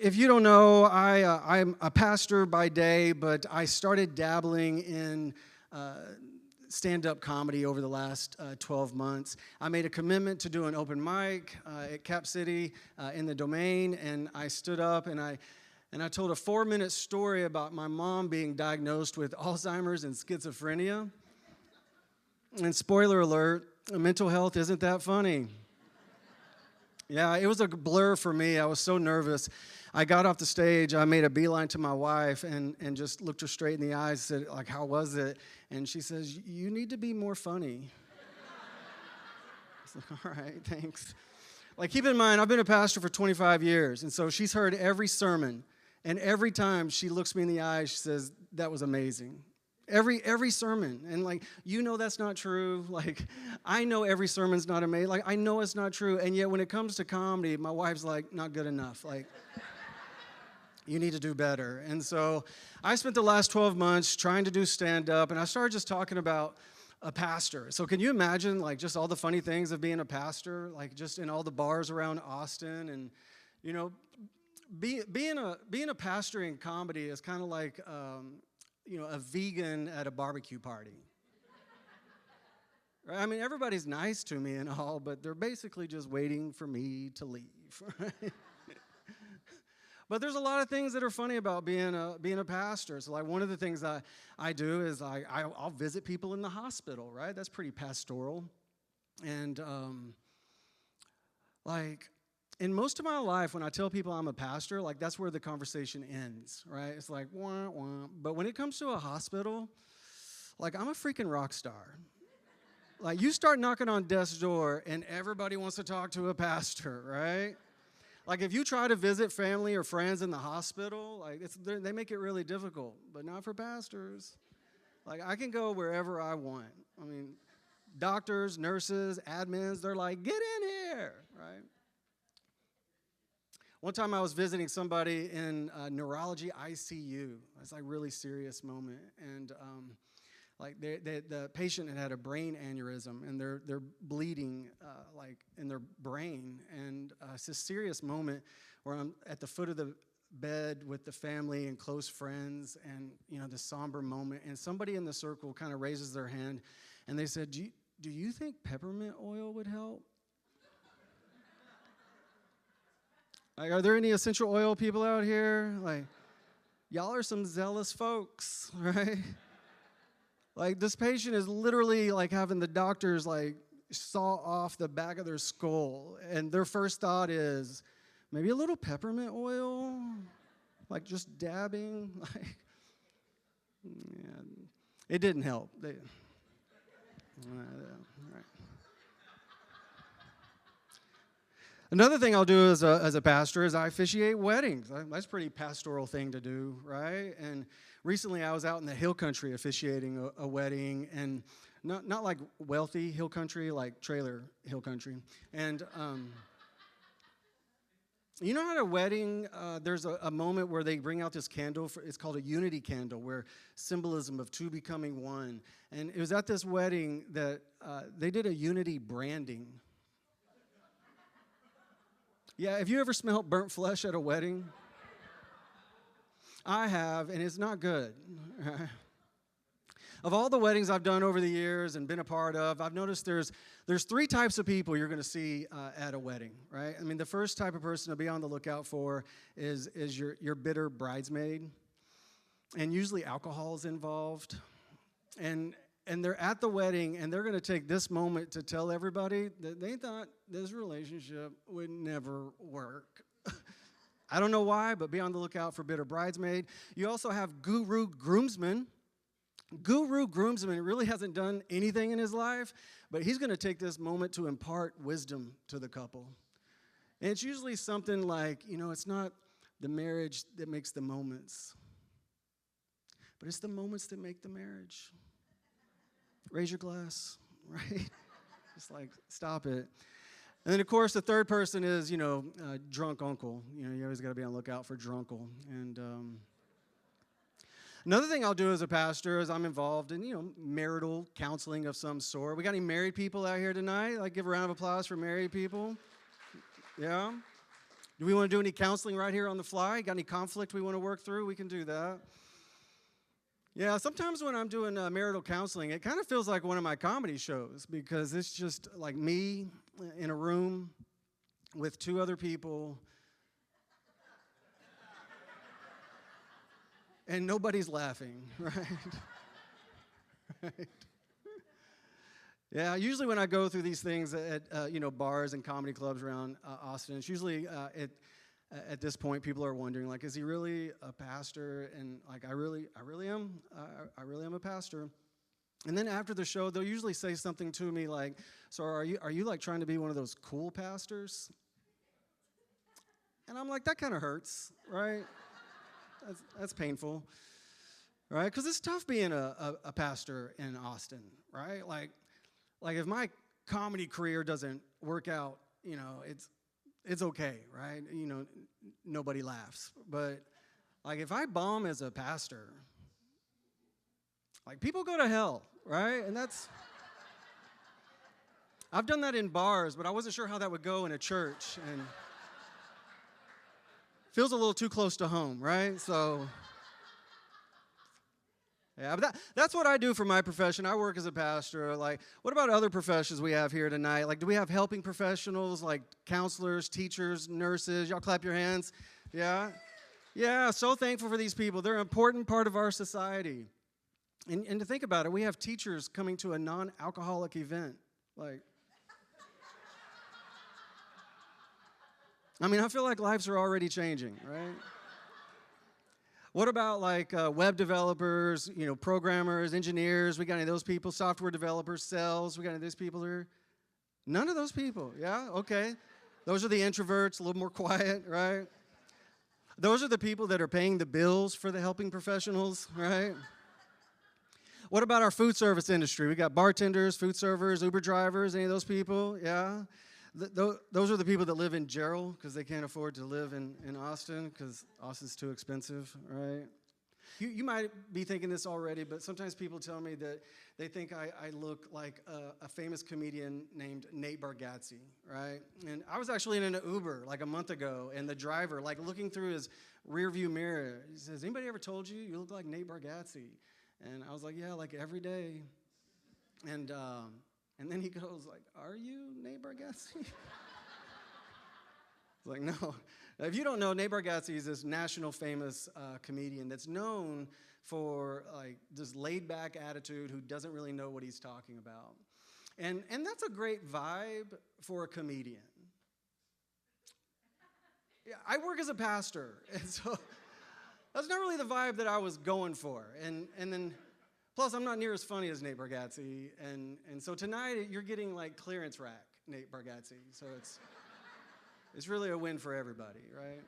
If you don't know, I'm a pastor by day, but I started dabbling in uh, stand-up comedy over the last 12 months. I made a commitment to do an open mic at Cap City in the Domain, and I stood up and I told a 4-minute story about my mom being diagnosed with Alzheimer's and schizophrenia. And spoiler alert, mental health isn't that funny. Yeah, it was a blur for me. I was so nervous. I got off the stage, I made a beeline to my wife and just looked her straight in the eyes, said, like, how was it? And she says, you need to be more funny. I was like, all right, thanks. Like, keep in mind, I've been a pastor for 25 years, and so she's heard every sermon, and every time she looks me in the eyes, she says, that was amazing. Every sermon. And like, you know that's not true. Like, I know every sermon's not amazing. Like, I know it's not true. And yet when it comes to comedy, my wife's like, not good enough. Like, you need to do better. And so I spent the last 12 months trying to do stand-up, and I started just talking about a pastor. So can you imagine, like, just all the funny things of being a pastor, like just in all the bars around Austin? And, you know, being a pastor in comedy is kind of like, you know, a vegan at a barbecue party. Right? I mean, everybody's nice to me and all, but they're basically just waiting for me to leave. Right? But there's a lot of things that are funny about being a pastor. So, like, one of the things I do is I'll visit people in the hospital. Right? That's pretty pastoral. And like, in most of my life, when I tell people I'm a pastor, like, that's where the conversation ends, right? It's like, wah, wah. But when it comes to a hospital, like, I'm a freaking rock star. Like, you start knocking on death's door, and everybody wants to talk to a pastor, right? Like, if you try to visit family or friends in the hospital, like, they make it really difficult, but not for pastors. Like, I can go wherever I want. I mean, doctors, nurses, admins, they're like, get in here, right? One time I was visiting somebody in neurology ICU. It's like a really serious moment. And like the patient had a brain aneurysm, and they're bleeding like in their brain. And it's a serious moment where I'm at the foot of the bed with the family and close friends, and, you know, the somber moment. And somebody in the circle kind of raises their hand, and they said, do you think peppermint oil would help? Like, are there any essential oil people out here? Like, y'all are some zealous folks, right? Like, this patient is literally like having the doctors like saw off the back of their skull, and their first thought is maybe a little peppermint oil, like just dabbing. Like, yeah, it didn't help. Right. Another thing I'll do as a pastor is I officiate weddings. That's a pretty pastoral thing to do, right? And recently I was out in the hill country officiating a wedding, and not like wealthy hill country, like trailer hill country. And you know, at a wedding, there's a moment where they bring out this candle. It's called a unity candle, where symbolism of two becoming one. And it was at this wedding that they did a unity branding. Yeah, have you ever smelled burnt flesh at a wedding? I have, and it's not good. Of all the weddings I've done over the years and been a part of, I've noticed there's 3 types of people you're going to see at a wedding, right? I mean, the first type of person to be on the lookout for is your bitter bridesmaid, and usually alcohol is involved, and they're at the wedding, and they're going to take this moment to tell everybody that they thought this relationship would never work. I don't know why, but be on the lookout for bitter bridesmaid. You also have guru groomsman. Guru groomsman really hasn't done anything in his life, but he's going to take this moment to impart wisdom to the couple. And it's usually something like, you know, it's not the marriage that makes the moments, but it's the moments that make the marriage. Raise your glass, right? Just like, stop it. And then, of course, the third person is, you know, drunk uncle. You know, you always got to be on the lookout for drunkle. And another thing I'll do as a pastor is I'm involved in, you know, marital counseling of some sort. We got any married people out here tonight? Like, give a round of applause for married people. Yeah? Do we want to do any counseling right here on the fly? Got any conflict we want to work through? We can do that. Yeah, sometimes when I'm doing marital counseling, it kind of feels like one of my comedy shows because it's just like me in a room with two other people and nobody's laughing, right? Right. Yeah, usually when I go through these things at bars and comedy clubs around Austin, it's usually at this point people are wondering, like, is he really a pastor? And like, I really am a pastor. And then after the show, they'll usually say something to me like, "So are you like trying to be one of those cool pastors?" And I'm like, that kind of hurts, right? That's painful, right? Because it's tough being a pastor in Austin, right? Like if my comedy career doesn't work out, it's okay, right? Nobody laughs. But like if I bomb as a pastor, like people go to hell, right? And I've done that in bars, but I wasn't sure how that would go in a church, and feels a little too close to home, right? So yeah, but that's what I do for my profession. I work as a pastor. Like, what about other professions we have here tonight? Like, do we have helping professionals like counselors, teachers, nurses? Y'all clap your hands. Yeah? Yeah, so thankful for these people. They're an important part of our society. And to think about it, we have teachers coming to a non-alcoholic event. Like, I mean, I feel like lives are already changing, right? What about like web developers, programmers, engineers? We got any of those people? Software developers, sales? We got any of those people here? None of those people, yeah? Okay. Those are the introverts, a little more quiet, right? Those are the people that are paying the bills for the helping professionals, right? What about our food service industry? We got bartenders, food servers, Uber drivers, any of those people, yeah? Those are the people that live in Gerald because they can't afford to live in Austin because Austin's too expensive, right? You might be thinking this already, but sometimes people tell me that they think I look like a famous comedian named Nate Bargatze, right? And I was actually in an Uber like a month ago, and the driver, like looking through his rearview mirror, he says, "Anybody ever told you look like Nate Bargatze?" And I was like, "Yeah, like every day." And then he goes like, "Are you Nate Bargatze?" I was like, "No." Now, if you don't know, Nate Bargatze is this national famous comedian that's known for like this laid-back attitude who doesn't really know what he's talking about. And that's a great vibe for a comedian. Yeah, I work as a pastor, and so that's not really the vibe that I was going for. And then plus, I'm not near as funny as Nate Bargatze, and so tonight you're getting like clearance rack Nate Bargatze, so it's really a win for everybody, right?